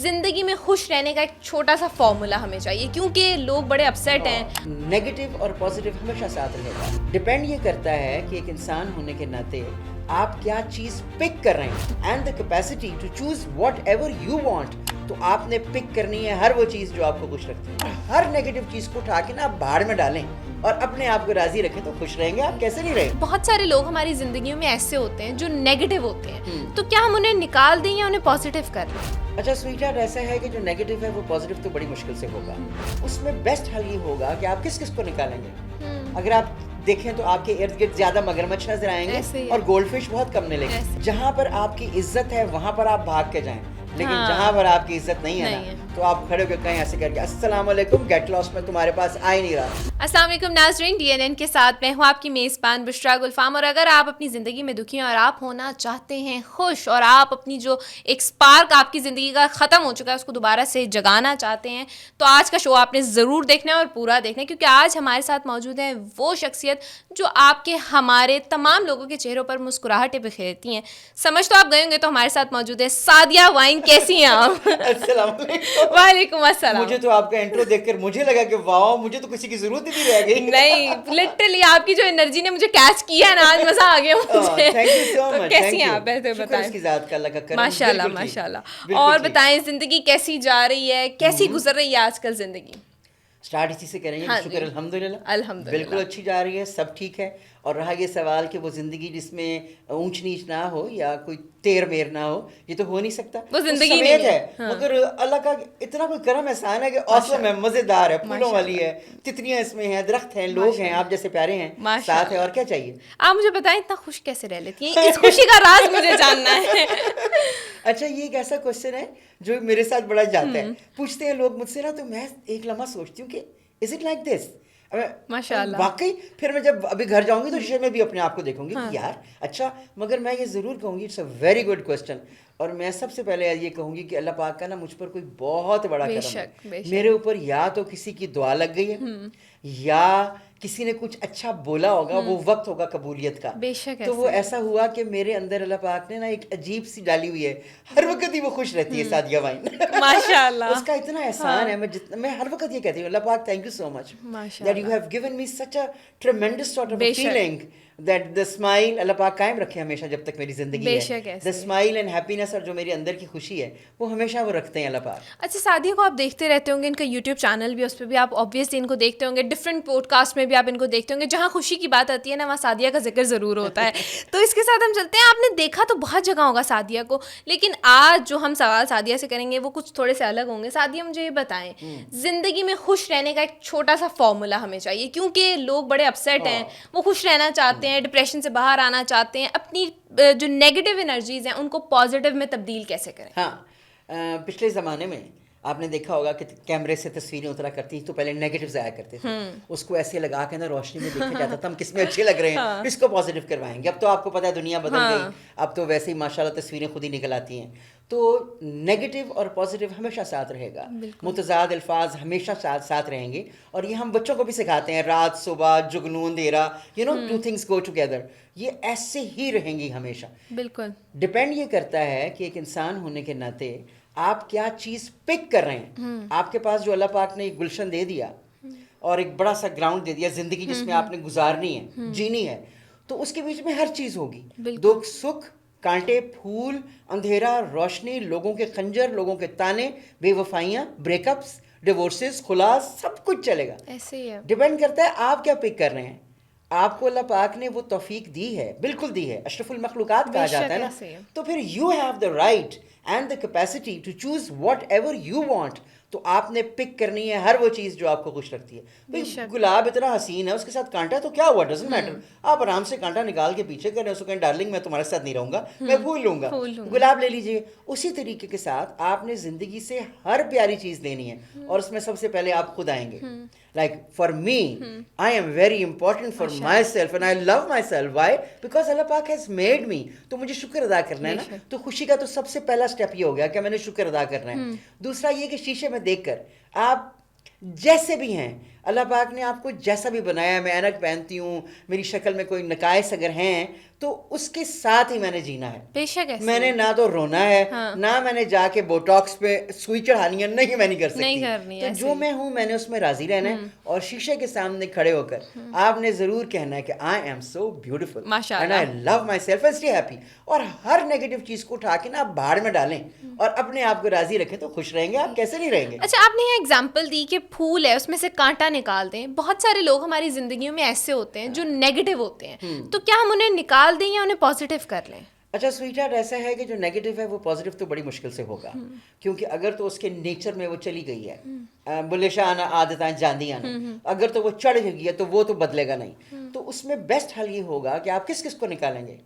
زندگی میں خوش رہنے کا ایک چھوٹا سا فارمولا ہمیں چاہیے کیونکہ لوگ بڑے اپسیٹ ہیں. نیگیٹو اور پازیٹیو ہمیشہ ساتھ رہے گا. ڈپینڈ یہ کرتا ہے کہ ایک انسان ہونے کے ناطے آپ کیا چیز پک کر رہے ہیں and the capacity to choose whatever you want. تو آپ نے پک کرنی ہے ہر وہ چیز جو آپ کو خوش رکھتی ہے. ہر نیگیٹو چیز کو اٹھا کے نا آپ بھاڑ میں ڈالیں اور اپنے آپ کو راضی رکھیں تو خوش رہیں گے. آپ کیسے نہیں رہیں؟ بہت سارے لوگ ہماری زندگیوں میں ایسے ہوتے ہیں جو نیگیٹو ہوتے ہیں, تو کیا ہم انہیں نکال دیں یا انہیں پازیٹیو کر لیں؟ اچھا سویٹ ہارٹ, ایسا ہے کہ جو نیگیٹو ہے وہ پازیٹیو تو بڑی مشکل سے ہوگا. اس میں بیسٹ حل یہ ہوگا کہ آپ کس کس کو نکالیں گے. اگر آپ دیکھیں تو آپ کے ارد گرد زیادہ مگرمچھ نظر آئیں گے اور گولڈ فش بہت کم ملیں گے. جہاں پر آپ کی عزت ہے وہاں پر آپ بھاگ کے جائیں, لیکن جہاں پر آپ کی عزت نہیں ہے نا تو آپ کھڑے ہو کے کہیں ایسے کر کے السلام علیکم گیٹ لاسٹ, میں تمہارے پاس آ ہی نہیں رہا. السلام علیکم ناظرین, ڈی این این کے ساتھ میں ہوں آپ کی میزبان بشرا گلفام. اور اگر آپ اپنی زندگی میں دکھی ہیں اور آپ ہونا چاہتے ہیں خوش, اور آپ اپنی جو ایک سپارک آپ کی زندگی کا ختم ہو چکا ہے اس کو دوبارہ سے جگانا چاہتے ہیں, تو آج کا شو آپ نے ضرور دیکھنا ہے اور پورا دیکھنا ہے, کیونکہ آج ہمارے ساتھ موجود ہیں وہ شخصیت جو آپ کے ہمارے تمام لوگوں کے چہروں پر مسکراہٹیں بکھیرتی ہیں. سمجھ تو آپ گئے ہوں گے, تو ہمارے ساتھ موجود ہے سعدیہ وائن. کیسی ہیں آپ؟ السلام علیکم. وعلیکم السلام. مجھے تو آپ کا انٹرو دیکھ کر مجھے لگا کہ واو, مجھے تو کسی کی ضرورت ہی نہیں رہ گئی. نہیں, لٹرلی آپ کی جو انرجی نے مجھے کیچ کیا ہے نا, آج مزہ آ گیا مجھے. تھینک یو سو مچ. کیسی ہیں آپ ایسے بتائیں؟ اس کی ذات کا اللہ کا کرم. ماشاء اللہ ماشاء اللہ. اور بتائیں زندگی کیسی جا رہی ہے, کیسی گزر رہی ہے آج کل زندگی؟ اسٹارٹ اسی سے کریں گے. شکر الحمدللہ الحمدللہ بالکل اچھی جا رہی ہے, سب ٹھیک ہے. اور رہا یہ سوال کہ وہ زندگی جس میں اونچ نیچ نہ ہو یا کوئی تیر میر نہ ہو, یہ تو ہو نہیں سکتا. وہ زندگی نہیں ہے, مگر اللہ کا اتنا کوئی کرم احسان ہے کہ اوسم ہے, مزیدار ہے, پھولوں والی ہے, تتریاں اس میں ہیں, درخت ہیں, لوگ ہیں, آپ جیسے پیارے ہیں ساتھ ہے, اور کیا چاہیے. آپ مجھے بتائیں اتنا خوش کیسے رہ لیتی ہیں, اس خوشی کا راز مجھے جاننا ہے. اچھا, یہ ایک ایسا کوشچن ہے جو میرے ساتھ بڑا جاتا ہے. پوچھتے ہیں لوگ مجھ سے نا, تو میں ایک لمحہ سوچتی ہوں کہ از اٹ لائک دس. ماشاء اللہ واقعی پھر میں جب ابھی گھر جاؤں گی تو شیشے میں بھی اپنے آپ کو دیکھوں گی کہ یار اچھا. مگر میں یہ ضرور کہوں گی it's a very good question. اور میں سب سے پہلے یہ کہوں گی کہ اللہ پاک کا نا مجھ پر کوئی بہت بڑا کرم ہے. میرے اوپر یا تو کسی کی دعا لگ گئی ہے, یا کسی نے کچھ اچھا بولا ہوگا, وہ وقت ہوگا قبولیت کا. تو وہ ایسا ہوا کہ میرے اندر اللہ پاک نے نا ایک عجیب سی ڈالی ہوئی ہے, ہر وقت ہی وہ خوش رہتی ہے سعدیہ وائن. ماشاء اللہ, اس کا اتنا احسان ہے. میں ہر وقت یہ کہتی ہوں اللہ پاک thank you so much that you have given me such a tremendous sort of a feeling that the smile. اللہ پاک قائم رکھے ہمیشہ جب تک میری زندگی ہے. دا اسمائل اینڈ ہیپینس, اور جو میرے اندر کی خوشی ہے وہ ہمیشہ وہ رکھتے ہیں اللہ پاک. اچھا, سعدیہ کو آپ دیکھتے رہتے ہوں گے, ان کا یوٹیوب چینل بھی, اس پہ بھی آپ آبویسلی ان کو دیکھتے ہوں گے, ڈفرینٹ پوڈ کاسٹ میں بھی آپ ان کو دیکھتے ہوں گے. جہاں خوشی کی بات آتی ہے نا وہاں سعدیہ کا ذکر ضرور ہوتا ہے. تو اس کے ساتھ ہم چلتے ہیں. آپ نے دیکھا تو بہت جگہ ہوگا سعدیہ کو, لیکن آج جو ہم سوال سعدیہ سے کریں گے وہ کچھ تھوڑے سے الگ ہوں گے. سعدیہ مجھے یہ بتائیں, زندگی میں خوش رہنے کا ایک چھوٹا سا فارمولا ہمیں چاہیے کیونکہ لوگ بڑے اپسیٹ ہیں, وہ خوش رہنا چاہتے ہیں, ڈپریشن سے باہر آنا چاہتے ہیں, اپنی جو نیگیٹو انرجیز ہیں ان کو پازیٹیو میں تبدیل کیسے کریں؟ ہاں, پچھلے زمانے میں آپ نے دیکھا ہوگا کہ کیمرے سے تصویریں اترا کرتی تو پہلے نیگیٹو آیا کرتے تھے. اس کو ایسے لگا کے نا روشنی میں دیکھا جاتا تھا ہم کس میں اچھے لگ رہے ہیں, اس کو پازیٹیو کروائیں گے. اب تو آپ کو پتا ہے دنیا بدل گئی, اب تو ویسے ہی ماشاءاللہ تصویریں خود ہی نکل آتی ہیں. تو نیگیٹو اور پازیٹیو ہمیشہ ساتھ رہے گا, متضاد الفاظ ہمیشہ ساتھ رہیں گے. اور یہ ہم بچوں کو بھی سکھاتے ہیں, رات صبح, جگنو اندھیرا, you know two things go together. یہ ایسے ہی رہیں گی ہمیشہ. بالکل ڈپینڈ یہ کرتا ہے کہ ایک انسان ہونے کے ناطے آپ کیا چیز پک کر رہے ہیں. آپ کے پاس جو اللہ پاک نے ایک گلشن دے دیا اور ایک بڑا سا گراؤنڈ دے دیا زندگی جس میں آپ نے گزارنی ہے, جینی ہے, تو اس کے بیچ میں ہر چیز ہوگی. دکھ سکھ, کانٹے پھول, اندھیرا روشنی, لوگوں کے خنجر, لوگوں کے تانے, بے وفائیاں, بریک اپس, ڈیورسز, خلاص, سب کچھ چلے گا. ایسے ہی ہے. ڈپینڈ کرتا ہے آپ کیا پک کر رہے ہیں. آپ کو اللہ پاک نے وہ توفیق دی ہے, بالکل دی ہے, اشرف المخلوقات کہا جاتا ہے نا. تو پھر you have the right and the capacity to choose whatever you want. تو آپ نے پک کرنی ہے ہر وہ چیز جو آپ کو خوش رکھتی ہے. گلاب اتنا حسین ہے, اس کے ساتھ کانٹا تو کیا ہوا, ڈزنٹ میٹر. آپ آرام سے کانٹا نکال کے پیچھے کریں, اس کو کہیں ڈارلنگ میں تمہارے ساتھ نہیں رہوں گا, میں پھول لوں گا, گلاب لے لیجیے. اسی طریقے کے ساتھ آپ نے زندگی سے ہر پیاری چیز لینی ہے, اور اس میں سب سے پہلے آپ خود آئیں گے. Like for me, I am very important for myself and I love myself. Why? Because اللہ پاک ہیز میڈ می. تو مجھے شکر ادا کرنا ہے نا. تو خوشی کا تو سب سے پہلا اسٹیپ یہ ہو گیا کہ میں نے شکر ادا کرنا ہے. دوسرا یہ کہ شیشے میں دیکھ کر آپ جیسے بھی ہیں. اللہ پاک نے آپ کو جیسا بھی بنایا ہے. میں اینک پہنتی ہوں, میری شکل میں کوئی نقائص اگر ہیں تو اس کے ساتھ ہی میں نے جینا ہے. بے شک میں نے نہ تو رونا ہے, نہ میں نے جا کے بوٹاکس پہ سوئی چڑھانی ہے, نہیں میں نہیں کر سکتی. تو جو میں ہوں میں نے اس میں راضی رہنا ہے, اور شیشے کے سامنے کھڑے ہو کر آپ نے ضرور کہنا ہے کہ I am so beautiful and I love myself and stay happy. اور ہر نیگیٹو چیز کو اٹھا کے نا آپ بھاڑ میں ڈالیں اور اپنے آپ کو راضی رکھیں, تو خوش رہیں گے. آپ کیسے نہیں رہیں گے؟ اچھا, آپ نے یہ ایگزامپل دی کہ پھول ہے اس میں سے کانٹا نکال دیں. بہت سارے لوگ ہماری زندگیوں میں ایسے ہوتے ہیں جو نیگیٹو ہوتے ہیں, تو کیا ہم انہیں نکال دیں یا انہیں پازیٹیو کر لیں؟ اچھا سویٹ ہارٹ, ایسا ہے کہ جو نیگیٹو ہے وہ پازیٹیو تو بڑی مشکل سے ہوگا, کیونکہ اگر تو اس کے نیچر میں وہ چلی گئی ہے, بلے شاہ عادتیں جاندیاں, اگر تو وہ چڑھ گئی ہے تو وہ تو بدلے گا نہیں. تو اس میں بیسٹ حل یہ ہوگا کہ آپ کس کس کو نکالیں گے.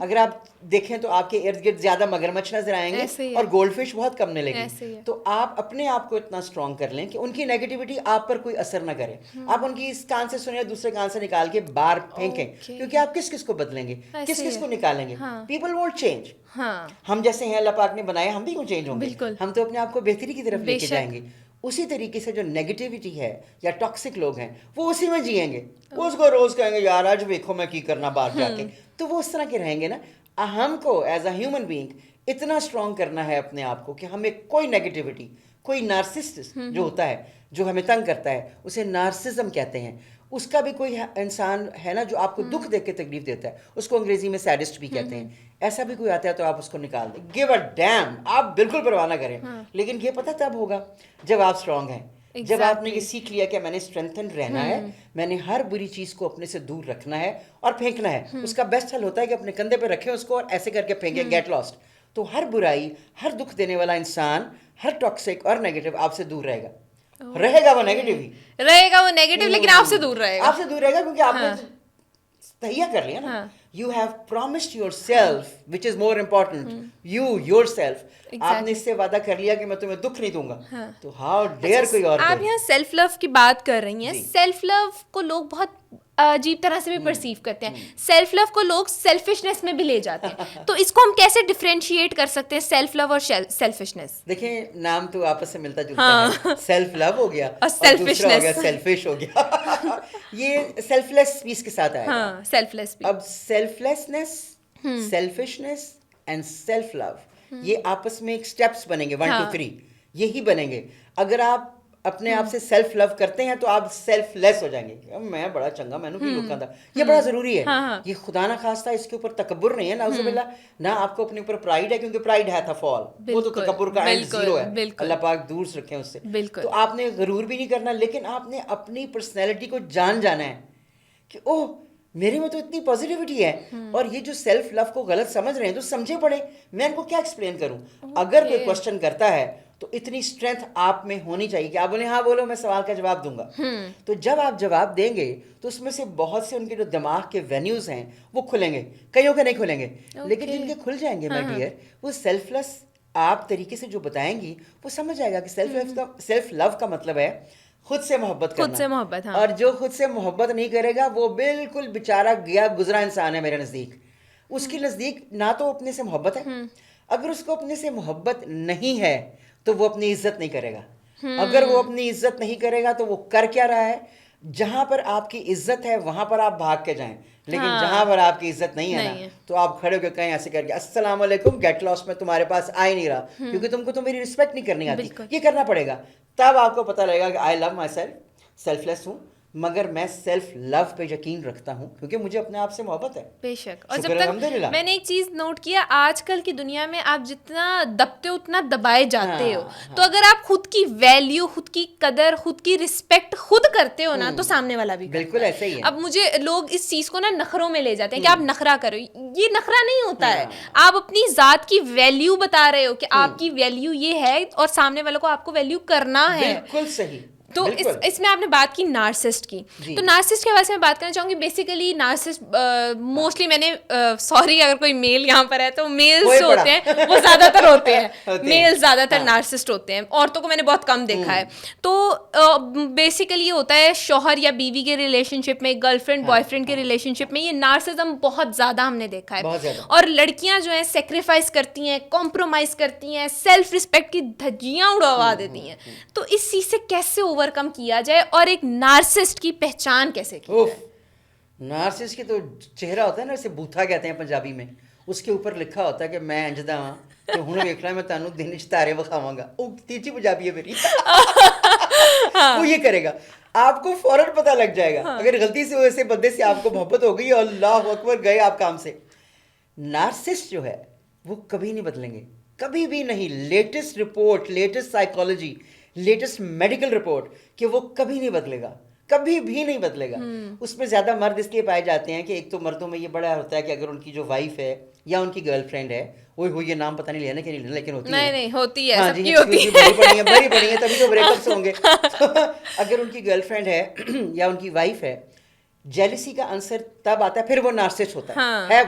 اگر آپ دیکھیں تو آپ کے ارد گرد زیادہ مگرمچھ نظر آئیں گے اور گولڈ فش بہت کم ملے گی. تو آپ اپنے آپ کو اتنا اسٹرانگ کر لیں کہ ان کی نیگیٹیوٹی آپ پر کوئی اثر نہ کرے. آپ ان کی اس کان سے سنیں, دوسرے کان سے نکال کے باہر پھینکیں, کیونکہ آپ کس کس کو بدلیں گے, کس کس کو نکالیں گے. People won't change. ہم جیسے ہیں اللہ پاک نے بنائے, ہم بھی کیوں چینج ہوں گے؟ ہم تو اپنے آپ کو بہتری کی طرف لے کے جائیں گے. اسی طریقے سے جو نیگیٹیوٹی ہے یا ٹاکسک لوگ ہیں وہ اسی میں جئیں گے. وہ اس کو روز کہیں گے یار آج دیکھو میں کی کرنا باہر جا کے, تو وہ اس طرح کے رہیں گے نا. ہم کو ایز اے ہیومن بینگ اتنا اسٹرانگ کرنا ہے اپنے آپ کو کہ ہمیں کوئی نیگیٹیوٹی, کوئی نارسسٹ جو ہوتا ہے جو ہمیں تنگ کرتا ہے اسے نارسزم کہتے ہیں. اس کا بھی کوئی انسان ہے نا جو آپ کو دکھ دیکھ کے تکلیف دیتا ہے, اس کو انگریزی میں سیڈسٹ بھی کہتے ہیں. ایسا بھی کوئی آتا ہے تو آپ اس کو نکال دیں. گیو اے ڈیم, آپ بالکل پرواہ نہ کریں. لیکن یہ پتہ تب ہوگا جب آپ اسٹرانگ ہیں, جب آپ نے یہ سیکھ لیا کہ میں نے اسٹرینتھن رہنا ہے, میں نے ہر بری چیز کو اپنے سے دور رکھنا ہے اور پھینکنا ہے. اس کا بیسٹ حل ہوتا ہے کہ اپنے کندھے پہ رکھیں اس کو اور ایسے کر کے پھینکیں, گیٹ لاسٹ. تو ہر برائی, ہر دکھ دینے والا انسان, ہر ٹاکسک اور نیگیٹو آپ سے دور رہے گا. رہے گا وہ نیگیٹو ہی رہے گا, وہ نیگیٹو, لیکن آپ سے دور رہے گا. آپ سے دور رہے گا کیونکہ آپ نے تہیا کر لیا نا. You have promised your self which is more important, your self. آپ نے اس سے وعدہ کر لیا کہ میں تمہیں دکھ نہیں دوں گا, تو ہاؤ ڈیئر کوئی اور. آپ یہاں سیلف لو کی بات کر رہی ہیں. سیلف لو کو لوگ بہت عجیب طرح سے بھی پرسیو کرتے ہیں. سیلف لو کو لوگ سیلفشنس میں بھی لے جاتے ہیں. تو اس کو ہم کیسے ڈفرینشیٹ کر سکتے ہیں, سیلف لو اور سیلفشنس؟ دیکھیں نام تو آپس سے ملتا جلتا ہے. سیلف لو ہو گیا اور دوسرا ہو گیا سیلفش ہو گیا. یہ سیلف لیس پیس کے ساتھ آیا. ہاں, سیلف لیس. اب selflessness, selfishness and self love, یہ آپس میں ایک سٹیپس بنیں گے, 1 2 3 یہی بنیں گے. اگر آپ اپنے آپ سے سیلف لو کرتے ہیں تو آپ سیلف لیس ہو جائیں گے. میں بڑا چنگا, میں نے کی لوکاں تھا. یہ بڑا ضروری ہے. یہ خدا نہ خواستہ اس کے اوپر تکبر نہیں ہے, نعوذ باللہ, نہ آپ کو اپنے اوپر پرائڈ ہے, کیونکہ پرائڈ ہے تھا فال, وہ تو تکبر کا اینڈ زیرو ہے. اللہ پاک دور سے رکھیں اس سے. تو آپ نے غرور بھی نہیں کرنا, لیکن آپ نے اپنی پرسنالٹی کو جانا ہے کہ اوہ میرے میں تو اتنی پازیٹیوٹی ہے, اور یہ جو سیلف لو کو غلط سمجھ رہے ہیں تو سمجھے پڑے, میں ان کو کیا ایکسپلین کروں. اگر کوئی کوشچن کرتا ہے تو اتنی اسٹرینتھ آپ میں ہونی چاہیے کہ آپ بولیں ہاں بولو میں سوال کا جواب دوں گا. تو جب آپ جواب دیں گے تو اس میں سے بہت سے ان کے جو دماغ کے وینیوز ہیں وہ کھلیں گے, کئیوں کے نہیں کھلیں گے, لیکن جن کے کھل جائیں گے مائی ڈیئر, وہ سیلف لیس آپ طریقے سے جو بتائیں گی وہ سمجھ جائے گا کہ سیلف لو کا مطلب ہے خود سے محبت کرنا. خود سے محبت. اور جو خود سے محبت نہیں کرے گا وہ بالکل بیچارہ گیا گزرا انسان ہے میرے نزدیک. اس کے نزدیک نہ تو اپنے سے محبت ہے, اگر اس کو اپنے سے محبت نہیں ہے تو وہ اپنی عزت نہیں کرے گا. اگر وہ اپنی عزت نہیں کرے گا تو وہ کر کیا رہا ہے, جہاں پر آپ کی عزت ہے وہاں پر آپ بھاگ کے جائیں, لیکن جہاں پر آپ کی عزت نہیں ہے نا تو آپ کھڑے ہو کے کہیں ایسے کر کے السلام علیکم, گیٹ لاس, میں تمہارے پاس آ ہی نہیں رہا کیونکہ تم کو تو میری رسپیکٹ نہیں کرنی آتی. یہ کرنا پڑے گا, تب آپ کو پتہ لگے گا کہ آئی لو مائی سیلف, سیلف لیس ہوں, مگر میں سیلف لو پہ یقین رکھتا ہوں کیونکہ مجھے اپنے آپ سے محبت ہے. بے شک. اور جب تک میں نے ایک چیز نوٹ کیا, آج کل کی دنیا میں آپ جتنا دبتے ہو اتنا دبائے جاتے ہو. تو اگر آپ خود کی ویلیو, خود کی قدر, خود کی رسپیکٹ خود کرتے ہو نا تو سامنے والا بھی بالکل ایسے ہی ہے. اب مجھے لوگ اس چیز کو نا نخروں میں لے جاتے ہیں کہ آپ نخرا کرو. یہ نخرا نہیں ہوتا ہے, آپ اپنی ذات کی ویلیو بتا رہے ہو کہ آپ کی ویلیو یہ ہے اور سامنے والوں کو آپ کو ویلیو کرنا ہے. بالکل صحیح. تو اس میں آپ نے بات کی نارسسٹ کی, تو نارسسٹ کے حوالے سے میں بات کرنا چاہوں گی. بیسیکلی نارسسٹ موسٹلی میں نے, سوری اگر کوئی میل یہاں پر ہے تو میلز جو ہوتے ہیں وہ زیادہ تر ہوتے ہیں, میل زیادہ تر نارسسٹ ہوتے ہیں, عورتوں کو میں نے بہت کم دیکھا ہے. تو بیسیکلی یہ ہوتا ہے شوہر یا بیوی کے ریلیشن شپ میں, گرل فرینڈ بوائے فرینڈ کے ریلیشن شپ میں, یہ نارسزم بہت زیادہ ہم نے دیکھا ہے. اور لڑکیاں جو ہیں سیکریفائس کرتی ہیں, کمپرومائز کرتی ہیں, سیلف رسپیکٹ کی دھجیاں اڑوا دیتی ہیں. تو اس چیز سے کیسے اوور اوورکم کیا جائے اور ایک نارسسٹ کی پہچان کیسے کی جائے؟ نارسسٹ کی تو چہرہ ہوتا ہے نا, اسے بوتھا کہتے ہیں پنجابی میں, اس کے اوپر لکھا ہوتا ہے کہ میں انجدا ہاں کہ ہوں ویکھ لا میں تانوں دن وچ تارے وکھاواں گا. وہ تیجی پنجابی ہے میری. وہ یہ کرے گا, آپ کو فوراً پتہ لگ جائے گا. اگر غلطی سے ایسے بندے سے آپ کو محبت ہو گئی, اللہ اکبر, گئے آپ کام سے. نارسسٹ جو ہے وہ کبھی نہیں بدلیں گے, کبھی بھی نہیں. Latest report, latest psychology, latest medical report کہ وہ کبھی نہیں بدلے گا, کبھی بھی نہیں بدلے گا. اس میں زیادہ مرد اس لیے پائے جاتے ہیں کہ ایک تو مردوں میں یہ بڑا ہوتا ہے کہ اگر ان کی جو وائف ہے یا ان کی گرل فرینڈ ہے, وہ یہ نام پتہ نہیں لینا کہ نہیں لینا, لیکن ہوتی ہے, نہیں ہوتی ہے, ہاں سب جی, کی ہوتی ہے, بڑی پڑی ہیں تبھی تو بریک اپس ہوں گے. اگر ان کی گرل فرینڈ ہے یا ان کی وائف ہے, جیلسی کا آنسر تب آتا ہے, پھر وہ نارسسٹ ہوتا ہے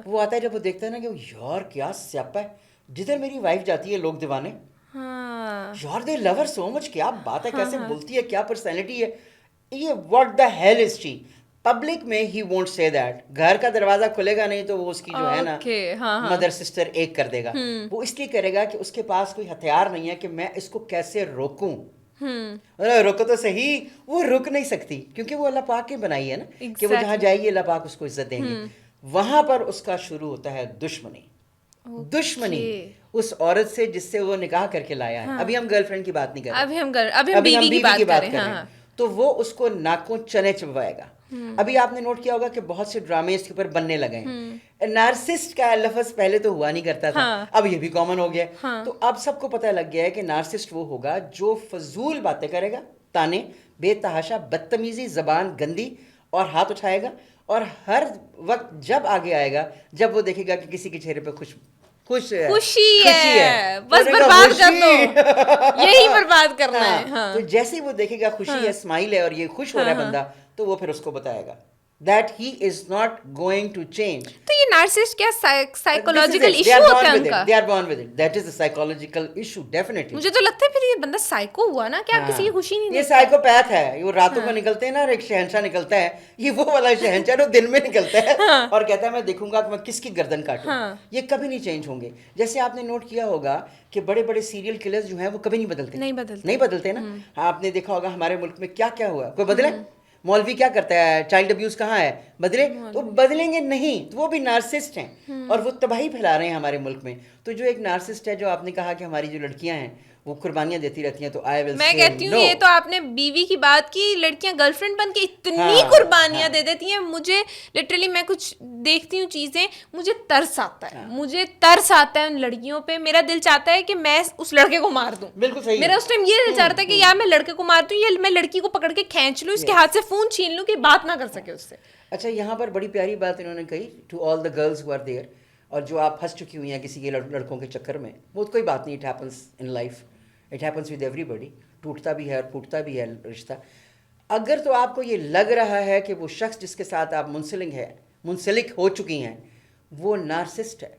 وہ آتا ہے جب وہ دیکھتا ہے نا کہ یار کیا سیاپا ہے, جدھر میری وائف جاتی ہے لوگ دیوانے, یار دے لو ہر سو مچ, کیا بات ہے, کیسے بولتی ہے, کیا پرسنالٹی ہے, یہ what the hell is she. Public میں ہی وونٹ سے دیٹ. گھر کا دروازہ کھلے گا نہیں تو وہ اس کی جو ہے نا مدر سسٹر ایک کر دے گا. وہ اس لیے کرے گا کہ اس کے پاس کوئی ہتھیار نہیں ہے کہ میں اس کو کیسے روکوں. روکو تو صحیح, وہ رک نہیں سکتی کیونکہ وہ اللہ پاک نے بنائی ہے نا کہ وہ جہاں جائے گی اللہ پاک اس کو عزت دیں گے. وہاں پر اس کا شروع ہوتا ہے دشمنی. دشمنی اس عورت سے جس سے وہ نکاح کر کے لایا ہے. ابھی ہم گرل فرینڈ کی بات نہیں کر رہے, ابھی ہم بیوی کی بات کر رہے ہیں. تو وہ اس کو ناکوں چنے چبوائے گا. ابھی آپ نے نوٹ کیا ہوگا کہ بہت سے ڈرامے اس کے اوپر بننے لگے ہیں. نارسسٹ کا لفظ پہلے تو ہوا نہیں کرتا تھا, اب یہ بھی کامن ہو گیا. تو اب سب کو پتہ لگ گیا ہے کہ نارسسٹ وہ ہوگا جو فضول باتیں کرے گا, تانے, بے تحاشا بدتمیزی, زبان گندی, اور ہاتھ اٹھائے گا. اور ہر وقت جب آگے آئے گا, جب وہ دیکھے گا کہ کسی کے چہرے پہ خوشی ہے, بس برباد کر دو, یہی برباد کرنا ہے. تو جیسے ہی وہ دیکھے گا خوشی ہے, اسمائل ہے, اور یہ خوش ہو رہا ہے بندہ, تو وہ پھر اس کو بتائے گا that he is not going to change. تو یہ نارسسٹ کیا سائیکولوجیکل ایشو ہوتا ہے ان کا؟ They are born with it. That is a psychological issue, definitely. مجھے تو لگتا ہے پھر یہ بندہ سائیکو ہوا نا, کیا کسی کی خوشی نہیں دیکھتا. یہ سائیکوپیتھ ہے. وہ راتوں کو نکلتے ہیں نا, اور ایک شہنشاہ نکلتا ہے, یہ وہ والا شہنشاہ جو دن میں نکلتا ہے اور کہتا ہے میں دیکھوں گا کہ میں کس کی گردن کاٹوں. یہ کبھی نہیں چینج ہوں گے. جیسے آپ نے نوٹ کیا ہوگا کہ بڑے بڑے سیریل کلرز جو ہیں وہ کبھی نہیں بدلتے نا. آپ نے دیکھا ہوگا ہمارے ملک میں کیا کیا ہوا, کوئی بدلے؟ مولوی کیا کرتا ہے, چائلڈ ابیوز کہاں ہے, بدلے؟ تو بدلیں گے نہیں. تو وہ بھی نارسسٹ ہیں اور وہ تباہی پھیلا رہے ہیں ہمارے ملک میں. تو جو ایک نارسسٹ ہے, جو آپ نے کہا کہ ہماری جو لڑکیاں ہیں وہ قربانیاں دیتی رہتی ہیں, تو میں کہتی ہوں یہ تو آپ نے بیوی کی بات کی, لڑکیاں گرل فرینڈ بن کے اتنی قربانیاں دے دیتی ہیں. مجھے لٹرلی میں کچھ دیکھتی ہوں چیزیں, مجھے ترس آتا ہے ان لڑکیوں پہ. میرا دل چاہتا ہے کہ میں اس لڑکے کو مار دوں. بالکل صحیح. میرا اس ٹائم یہ دل چاہتا ہے کہ یار میں لڑکے کو مار دوں, یا میں لڑکی کو پکڑ کے کھینچ لوں, اس کے ہاتھ سے فون چھین لوں کہ بات نہ کر سکے اس سے. اچھا, یہاں پر بڑی پیاری بات انہوں نے کہی, to all the girls who are there, اور جو آپ پھنس چکی ہوئی ہیں کسی کے لڑکوں کے چکر میں, وہ کوئی بات نہیں. It happens in life, it happens with everybody. ٹوٹتا بھی ہے اور پھوٹتا بھی ہے رشتہ. اگر تو آپ کو یہ لگ رہا ہے کہ وہ شخص جس کے ساتھ آپ منسلک ہو چکی ہیں وہ نارسسٹ ہے,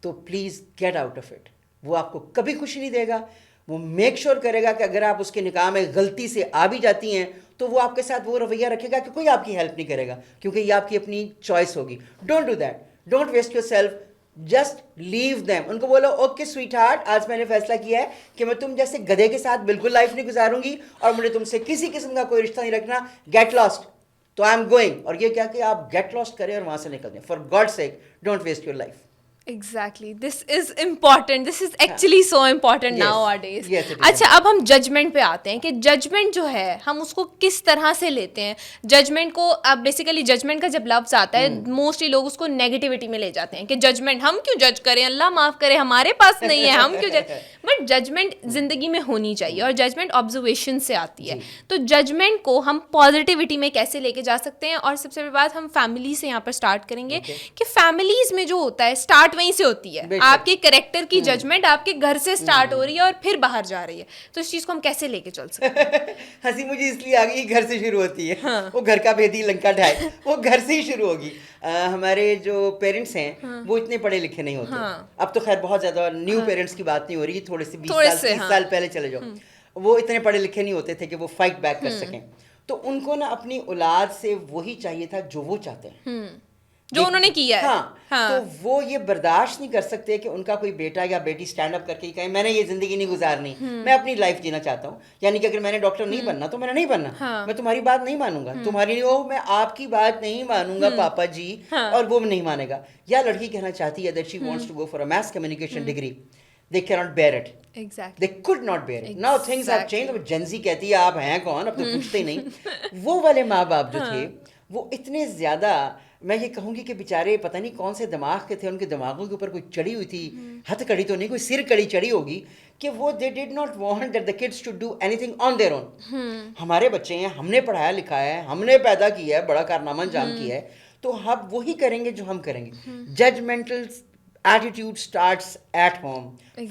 تو please get out of it. وہ آپ کو کبھی خوشی نہیں دے گا. وہ میک شور کرے گا کہ اگر آپ اس کے نکاح میں غلطی سے آ بھی جاتی ہیں تو وہ آپ کے ساتھ وہ رویہ رکھے گا کہ کوئی آپ کی ہیلپ نہیں کرے گا, کیونکہ یہ آپ کی اپنی چوائس ہوگی. Don't do that, don't waste yourself, just leave them. ان کو بولو اوکے سویٹ ہارٹ, آج میں نے فیصلہ کیا ہے کہ میں تم جیسے گدھے کے ساتھ بالکل لائف نہیں گزاروں گی, اور مجھے تم سے کسی قسم کا کوئی رشتہ نہیں رکھنا. Get lost. تو آئی ایم گوئنگ. اور یہ کیا کہ آپ گیٹ لاسٹ کریں اور وہاں سے نکل دیں. For God sake don't waste your life. Exactly. This is important. This is actually so important nowadays. اچھا, اب ہم ججمنٹ پہ آتے ہیں کہ ججمنٹ جو ہے ہم اس کو کس طرح سے لیتے ہیں. ججمنٹ کو اب بیسیکلی ججمنٹ کا جب لفظ آتا ہے موسٹلی لوگ اس کو نیگیٹیوٹی میں لے جاتے ہیں کہ ججمنٹ, ہم کیوں جج کریں, اللہ معاف کرے, ہمارے پاس نہیں ہے, ہم کیوں جج. بٹ ججمنٹ زندگی میں ہونی چاہیے, اور ججمنٹ آبزرویشن سے آتی ہے. تو ججمنٹ کو ہم پازیٹیوٹی میں کیسے لے کے جا سکتے ہیں, اور سب سے بڑی بات ہم فیملی سے یہاں پر اسٹارٹ کریں گے کہ فیملیز میں جو ہوتا ہے اسٹارٹ وہیں سے ہوتی ہے. آپ کے کریکٹر کی ججمنٹ آپ کے گھر سے اسٹارٹ ہو رہی ہے اور پھر باہر جا رہی ہے. تو اس چیز کو ہم کیسے لے کے چل سکتے ہیں؟ ہنسی مجھے اس لیے آ گئی, گھر سے شروع ہوتی ہے. وہ گھر کا بھیدی لنکا ڈھائے, وہ گھر سے ہی شروع ہوگی. ہمارے جو پیرنٹس ہیں وہ اتنے پڑھے لکھے نہیں ہوتے. اب تو خیر بہت زیادہ نیو پیرنٹس کی بات نہیں ہو رہی, تھوڑے سے 20 سال پہلے چلے جاؤ. وہ اتنے پڑھے لکھے نہیں ہوتے تھے کہ وہ فائٹ بیک کر سکیں. تو ان کو نا اپنی اولاد سے وہی چاہیے تھا جو وہ چاہتے ہیں. جو انہوں نے کیا ہے. ہاں تو وہ یہ برداشت نہیں کر سکتے کہ ان کا کوئی بیٹا یا بیٹی اسٹینڈ اپ کر کے کہے میں نے یہ زندگی نہیں گزارنی, میں اپنی لائف جینا چاہتا ہوں. یعنی کہ اگر میں نے ڈاکٹر نہیں بننا تو میں نے نہیں بننا, میں تمہاری بات نہیں مانوں گا, تمہاری میں آپ کی بات نہیں مانوں گا پاپا جی, اور وہ نہیں مانے گا. یا لڑکی کہنا چاہتی ہے that she wants to go for a mass communication degree, they cannot bear it. Exactly. They could not bear it. Now things have changed. اب Gen Z کہتی ہے آپ ہیں کون, اب تو پوچھتے ہی نہیں. وہ والے ماں باپ جو تھے وہ اتنے زیادہ, میں یہ کہوں گی کہ بیچارے پتہ نہیں کون سے دماغ کے تھے, ان کے دماغوں کے اوپر کوئی چڑھی ہوئی تھی, ہتھ کڑی تو نہیں, کوئی سر کڑی چڑھی ہوگی کہ وہ they did not want that the kids to do anything on their own. ہمارے بچے ہیں, ہم نے پڑھایا لکھایا ہے, ہم نے پیدا کیا ہے, بڑا کارنامہ انجام کیا ہے, تو ہم وہی کریں گے جو ہم کریں گے. Judgmental attitude starts at home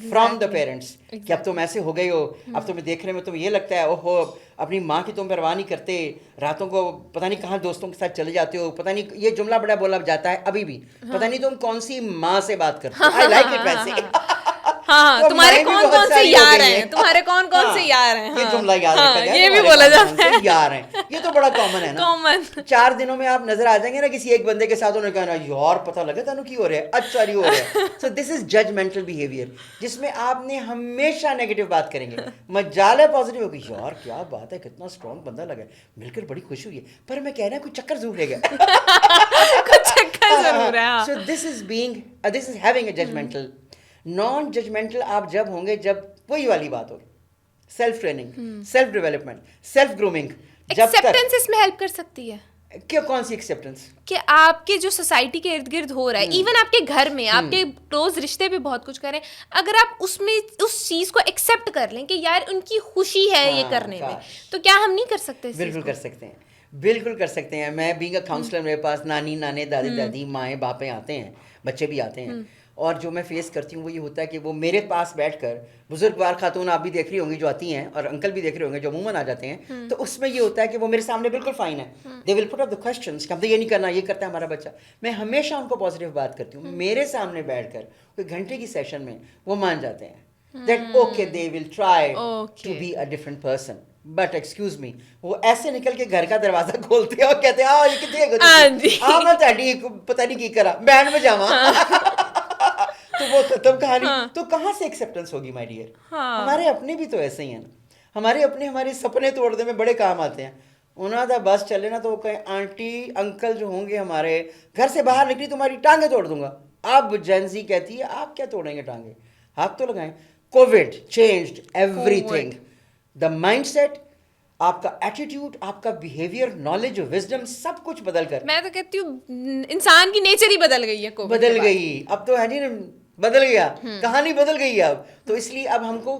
from the parents, کہ اب تم ایسے ہو گئے ہو, اب تمہیں دیکھنے میں تمہیں یہ لگتا ہے اوہو اپنی ماں کی تم پرواہ نہیں کرتے, راتوں کو پتہ نہیں کہاں دوستوں کے ساتھ چلے جاتے ہو, پتہ نہیں یہ جملہ بڑا بولا جاتا ہے ابھی بھی, پتہ نہیں تم کون سی ماں سے بات کرتے ہو. آئی لائک اٹ ویسے. ہاں تمہارے کون کون سے یار ہیں, تمہارے کون کون سے یار ہیں, یہ جملہ یاد رکھا جائے, یہ بھی بولا جاتا ہے یار ہیں, یہ تو بڑا کامن ہے نا. کامن 4 دنوں میں آپ نظر آ جائیں گے نا کسی ایک بندے کے ساتھ, انہوں نے کہا نا یار پتہ لگا تھا کی ہو رہا ہے, اچھا نہیں ہو رہا ہے. So this is judgemental behaviour, جس میں آپ نے ہمیشہ نیگیٹو بات کریں گے, مجال ہے پازیٹیو ہوگی, یار کیا بات ہے, کتنا اسٹرانگ بندہ لگا, مل کر بڑی خوشی ہوئی ہے, پر میں کہہ رہا ہوں کوئی چکر ضرور رہ گیا, کچھ چکر ضرور ہے. So this is having a judgmental. Non judgmental آپ جب ہوں گے جب وہی والی بات ہوگی, self training, self development, self grooming. Acceptance اس میں ہیلپ کر سکتی ہے. کون سی ایکسیپٹنس؟ کہ آپ کے جو سوسائٹی کے ارد گرد ہو رہا ہے, ایون آپ کے گھر میں آپ کے کلوز رشتے بھی بہت کچھ کریں, اگر آپ اس میں اس چیز کو ایکسیپٹ کر لیں کہ یار ان کی خوشی ہے یہ کرنے میں, تو کیا ہم نہیں کر سکتے؟ بالکل کر سکتے ہیں, بالکل کر سکتے ہیں. میں بینگ اے کاؤنسلر, میرے پاس نانی نانے دادی دادی مائیں باپیں آتے ہیں, بچے بھی آتے ہیں, اور جو میں فیس کرتی ہوں وہ یہ ہوتا ہے کہ وہ میرے پاس بیٹھ کر, بزرگوار خاتون آپ بھی دیکھ رہی ہوں گی جو آتی ہیں, اور انکل بھی دیکھ رہے ہوں گے جو عموماً آ جاتے ہیں, تو اس میں یہ ہوتا ہے کہ وہ میرے سامنے بالکل فائن ہے. دے ول پٹ اپ دی کوسچنس کہ ہم تو یہ نہیں کرنا, یہ کرتا ہے ہمارا بچہ. میں ہمیشہ ان کو پازیٹیو بات کرتی ہوں, میرے سامنے بیٹھ کر کوئی گھنٹے کی سیشن میں وہ مان جاتے ہیں that okay they will try to be a different person, but excuse me, وہ ایسے نکل کے گھر کا دروازہ کھولتے ہیں اور کہتے ہیں یہ کتنے میں تہاڈی پتہ نہیں کی کرا بینڈ میں جاواں, تو وہ ختم کہانی. تو کہاں سے ایکسیپٹنس ہوگی مائی ڈیئر؟ ہمارے اپنے بھی تو ایسے ہی ہیں نا, ہمارے اپنے ہمارے سپنے توڑنے میں بڑے کام آتے ہیں. انہوں نے بس چلے نا تو وہ کہیں آنٹی انکل جو ہوں گے ہمارے, گھر سے باہر نکلی تمہاری ٹانگیں توڑ دوں گا. اب جین زی کہتی ہے آپ کیا توڑیں گے ٹانگیں, ہاتھ تو لگائیں. Covid changed everything, the mindset, آپ کا ایٹیٹیوڈ, آپ کا بیہیویئر, نالج, وزڈم, سب کچھ بدل کر, میں تو کہتی ہوں انسان کی نیچر ہی بدل گئی ہے, بدل گئی. اب تو ہے جی بدل گیا, کہانی بدل گئی ہے اب. تو اس لیے اب ہم کو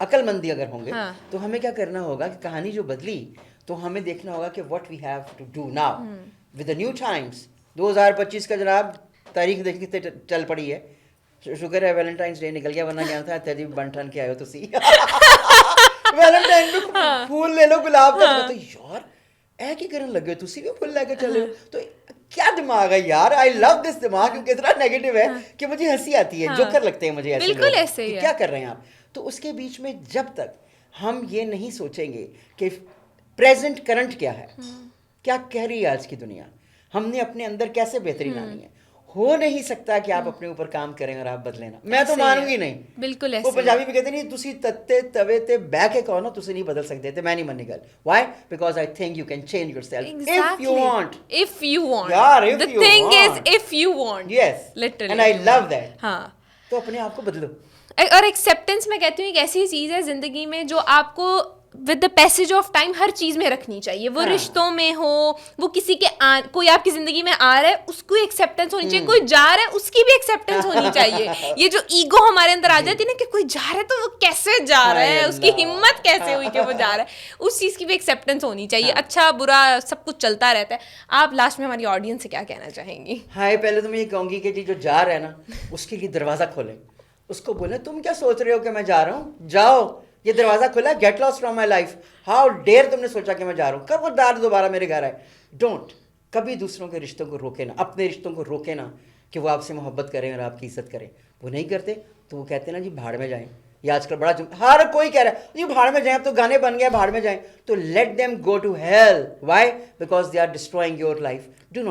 عقل مندی اگر ہوں گے تو ہمیں کیا کرنا ہوگا کہ کہانی جو بدلی تو ہمیں دیکھنا ہوگا کہ what we have to do now with the new times. 2025 کا جناب تاریخ دیکھتے چل پڑی ہے, شکر ہے ویلنٹائنس ڈے نکل گیا, ورنہ کیا تھا تیری بن ٹھن کے آئے ہو تسی ویلنٹائن میں پھول لے لو گلاب کا, تو یار اے کی کرن لگے ہو تسی بھی پھول لے کے چلے ہو. تو کیا دماغ ہے یار, آئی لو دس دماغ, کیونکہ اتنا نیگیٹو ہے کہ مجھے ہنسی آتی ہے, جوکر لگتے ہیں مجھے ایسے لوگ, کیا کر رہے ہیں آپ. تو اس کے بیچ میں جب تک ہم یہ نہیں سوچیں گے کہ پریزنٹ کرنٹ کیا ہے, کیا کہہ رہی ہے آج کی دنیا, ہم نے اپنے اندر کیسے بہتری لانی ہے, ہو نہیں سکتا کہ آپ اپنے اوپر کام کریں اور آپ بدلیں نا. میں تو مانوں گی نہیں. بالکل وہ پنجابی بھی کہتے نہیں تسی تتے توے تے بہ کے کہو نا تسی نہیں بدل سکتے, تے میں نہیں مننی گل. Why? Because I think you can change yourself if you want. If you want, یار if the you thing want, is if you want, yes, literally, and I love that. ہاں, تو اپنے آپ کو بدلو. اور ایکسیپٹنس میں کہتی ہوں ایک ایسی چیز ہے زندگی میں جو آپ کو with the passage of time ہر چیز میں رکھنی چاہیے. وہ رشتوں میں ہو, وہ کسی کے کوئی آپ کی زندگی میں آ رہا ہے اس کو ایکسیپٹنس ہونی چاہیے, کوئی جا رہا ہے اس کی بھی ایکسیپٹنس ہونی چاہیے. یہ جو ایگو ہمارے اندر آ جاتی ہے نا کہ کوئی جا رہا ہے تو وہ کیسے جا رہا ہے, اس کی ہمت کیسے ہوئی کہ وہ جا رہا ہے, اس چیز کی بھی ایکسیپٹنس ہونی چاہیے. اچھا برا سب کچھ چلتا رہتا ہے. آپ لاسٹ میں ہماری آڈینس سے کیا کہنا چاہیں گی؟ ہاں, پہلے تو میں یہ کہوں گی کہ جی جو جا رہا ہے نا اس کے لیے دروازہ کھولیں, اس کو بولیں تم کیا سوچ رہے ہو کہ میں جا رہا ہوں, جاؤ, یہ دروازہ کھلا, get lost from my life. How dare تم نے سوچا کہ میں جا رہا ہوں, کب وہ دار دوبارہ میرے گھر آئے. ڈونٹ کبھی دوسروں کے رشتوں کو روکے نا, اپنے رشتوں کو روکے نا کہ وہ آپ سے محبت کریں اور آپ کی عزت کریں. وہ نہیں کرتے تو وہ کہتے ہیں نا جی بھاڑ میں جائیں. یہ آج کل بڑا ہر کوئی کہہ رہا ہے جی بھاڑ میں جائیں, اب تو گانے بن گئے بھاڑ میں جائیں. تو let them go to hell. Why? Because they are destroying your life. Do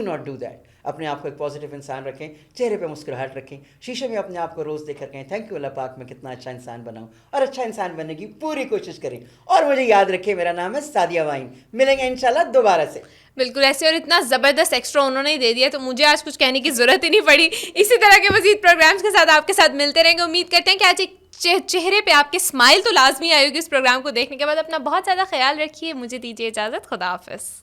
not do that. اپنے آپ کو ایک پازیٹیو انسان رکھیں, چہرے پہ مسکراہٹ رکھیں, شیشے میں اپنے آپ کو روز دیکھ کر کہیں تھینک یو اللہ پاک میں کتنا اچھا انسان بناؤں, اور اچھا انسان بننے کی پوری کوشش کریں. اور مجھے یاد رکھیں میرا نام ہے سعدیہ وائن. ملیں گے انشاءاللہ دوبارہ سے. بالکل ایسے, اور اتنا زبردست ایکسٹرا انہوں نے دے دیا تو مجھے آج کچھ کہنے کی ضرورت ہی نہیں پڑی. اسی طرح کے مزید پروگرامز کے ساتھ آپ کے ساتھ ملتے رہیں گے. امید کرتے ہیں کہ آج ایک چہرے پہ آپ کے اسمائل تو لازمی آئے گی اس پروگرام کو دیکھنے کے بعد. اپنا بہت زیادہ خیال رکھیے. مجھے دیجیے اجازت. خدا حافظ.